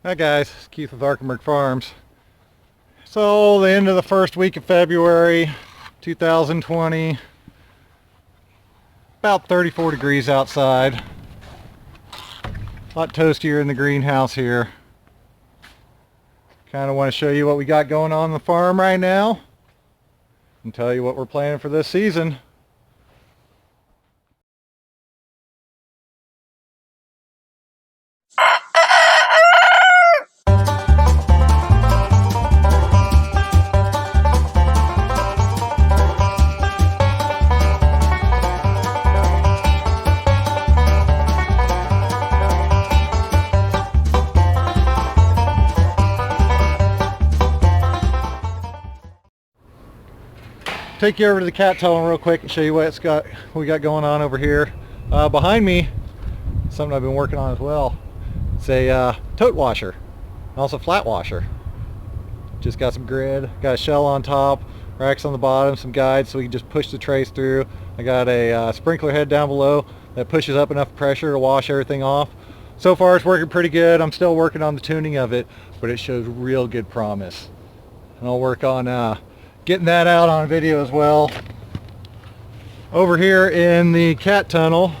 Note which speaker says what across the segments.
Speaker 1: Hi guys, it's Keith with Arkenberg Farms. So the end of the first week of February 2020, about 34 degrees outside. A lot toastier in the greenhouse here. Kind of want to show you what we got going on the farm right now and tell you what we're planning for this season. Take you over to the cat tunnel real quick and show you what we got going on over here. Behind me, something I've been working on as well. It's a tote washer, also flat washer. Just got some grid, got a shell on top, racks on the bottom, some guides so we can just push the trays through. I got a sprinkler head down below that pushes up enough pressure to wash everything off. So far it's working pretty good. I'm still working on the tuning of it, but it shows real good promise. And I'll work on getting that out on video as well. Over here in the cat tunnel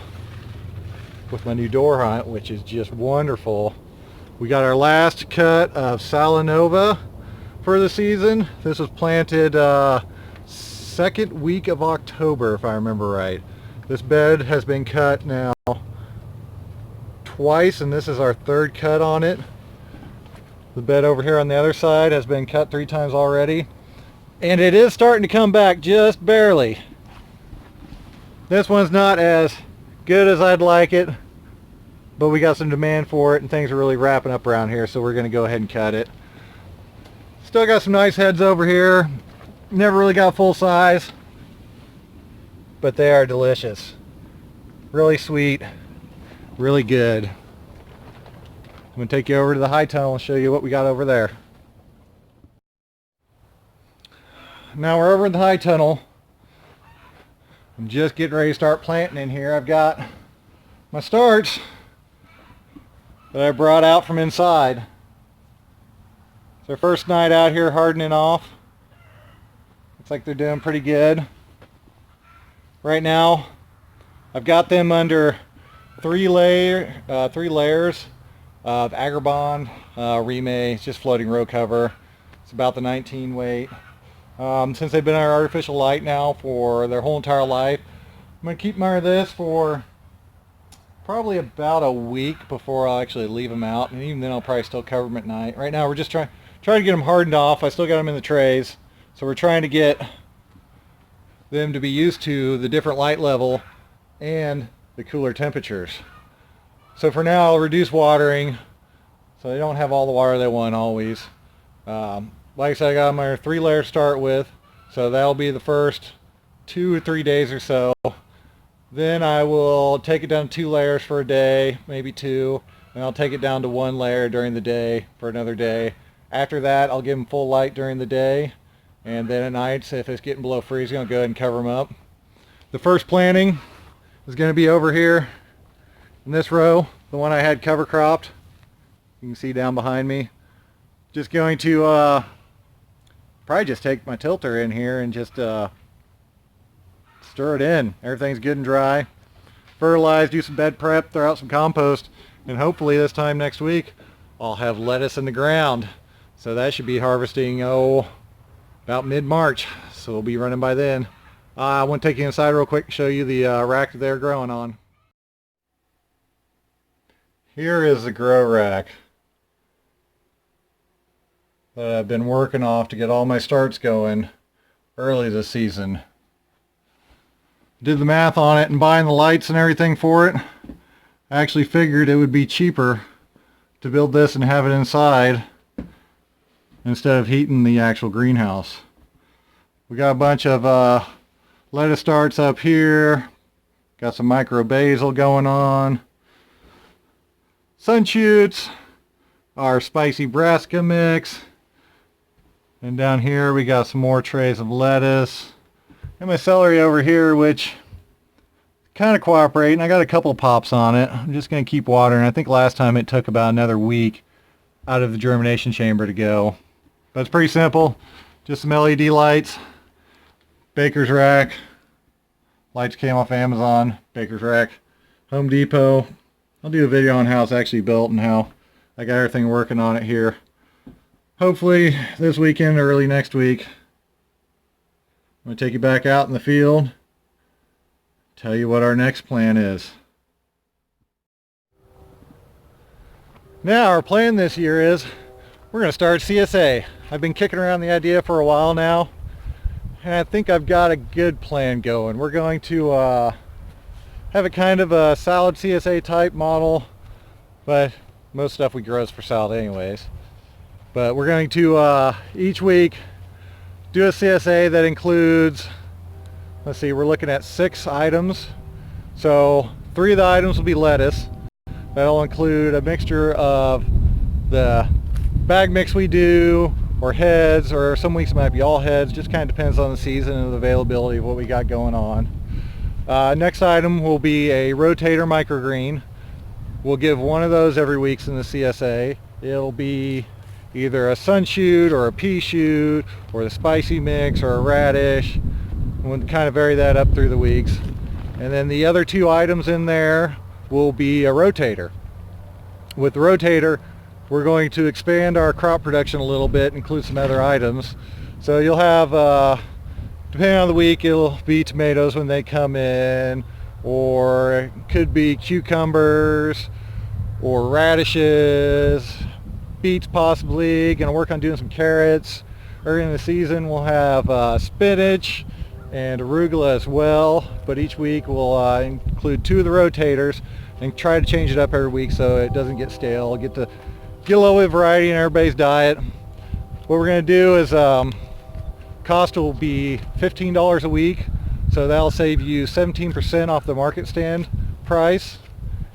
Speaker 1: with my new door hunt, which is just wonderful. We got our last cut of Salanova for the season. This was planted second week of October, if I remember right. This bed has been cut now twice, and this is our third cut on it. The bed over here on the other side has been cut 3 times already. And it is starting to come back just barely. This one's not as good as I'd like it, but we got some demand for it and things are really wrapping up around here, so we're going to go ahead and cut it. Still got some nice heads over here. Never really got full size, but they are delicious. Really sweet, really good. I'm going to take you over to the high tunnel and show you what we got over there. Now we're over in the high tunnel. I'm just getting ready to start planting in here. I've got my starts that I brought out from inside. It's their first night out here hardening off. Looks like they're doing pretty good. Right now I've got them under three layers of Agribond Remay. It's just floating row cover. It's about the 19 weight. Since they've been under artificial light now for their whole entire life, I'm going to keep them under this for probably about a week before I'll actually leave them out, and even then I'll probably still cover them at night. Right now we're just trying to get them hardened off. I still got them in the trays, so we're trying to get them to be used to the different light level and the cooler temperatures. So for now I'll reduce watering so they don't have all the water they want always. Like I said, I got my 3-layer start with, so that'll be the first 2 or 3 days or so. Then I will take it down to 2 layers for a day, maybe 2, and I'll take it down to 1 layer during the day for another day. After that, I'll give them full light during the day, and then at night, if it's getting below freezing, I'll go ahead and cover them up. The first planting is going to be over here in this row, the one I had cover cropped. You can see down behind me. Just going to probably just take my tilter in here and just stir it in. Everything's good and dry. Fertilize, do some bed prep, throw out some compost, and hopefully this time next week I'll have lettuce in the ground. So that should be harvesting, about mid-March. So we'll be running by then. I want to take you inside real quick and show you the rack that they're growing on. Here is the grow rack that I've been working off to get all my starts going early this season. Did the math on it and buying the lights and everything for it. I actually figured it would be cheaper to build this and have it inside instead of heating the actual greenhouse. We got a bunch of lettuce starts up here. Got some micro basil going on. Sun shoots. Our spicy brassica mix. And down here we got some more trays of lettuce. And my celery over here, which kind of cooperating. I got a couple pops on it. I'm just going to keep watering. I think last time it took about another week out of the germination chamber to go. But it's pretty simple. Just some LED lights, baker's rack. Lights came off Amazon, baker's rack, Home Depot. I'll do a video on how it's actually built and how I got everything working on it here. Hopefully this weekend or early next week. I'm going to take you back out in the field, tell you what our next plan is. Now our plan this year is we're going to start CSA. I've been kicking around the idea for a while now, and I think I've got a good plan going. We're going to have a kind of a salad CSA type model, but most stuff we grow is for salad anyways. But we're going to each week do a CSA that includes, let's see, we're looking at 6 items. So 3 of the items will be lettuce. That'll include a mixture of the bag mix we do, or heads, or some weeks it might be all heads. Just kind of depends on the season and the availability of what we got going on. Next item will be a rotator microgreen. We'll give one of those every week in the CSA. It'll be either a sun shoot or a pea shoot or the spicy mix or a radish. We'll kind of vary that up through the weeks. And then the other 2 items in there will be a rotator. With the rotator, we're going to expand our crop production a little bit, include some other items. So you'll have, depending on the week, it'll be tomatoes when they come in, or it could be cucumbers or radishes, beets possibly. Going to work on doing some carrots. Early in the season we'll have spinach and arugula as well, but each week we'll include 2 of the rotators and try to change it up every week so it doesn't get stale. Get a little bit of variety in everybody's diet. What we're going to do is cost will be $15 a week, so that'll save you 17% off the market stand price.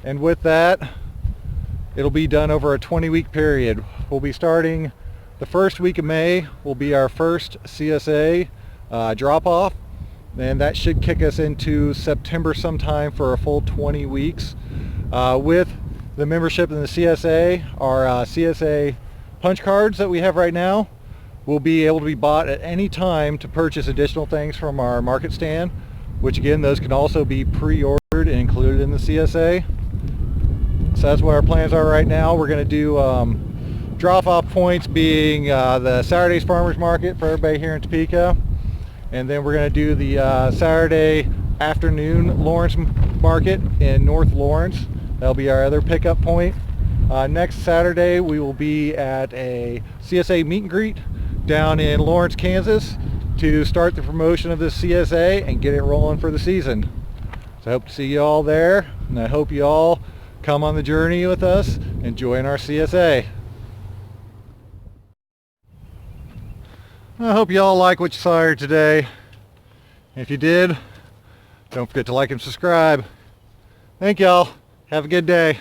Speaker 1: And with that, it'll be done over a 20-week period. We'll be starting the first week of May will be our first CSA drop-off, and that should kick us into September sometime for a full 20 weeks. With the membership in the CSA, our CSA punch cards that we have right now will be able to be bought at any time to purchase additional things from our market stand, which again, those can also be pre-ordered and included in the CSA. So that's what our plans are right now. We're going to do drop-off points being the Saturday's Farmers Market for everybody here in Topeka, and then we're going to do the Saturday afternoon Lawrence Market in North Lawrence. That'll be our other pickup point. Next Saturday we will be at a CSA meet and greet down in Lawrence, Kansas to start the promotion of this CSA and get it rolling for the season. So I hope to see you all there, and I hope you all come on the journey with us and join our CSA. I hope you all like what you saw here today. If you did, don't forget to like and subscribe. Thank y'all. Have a good day.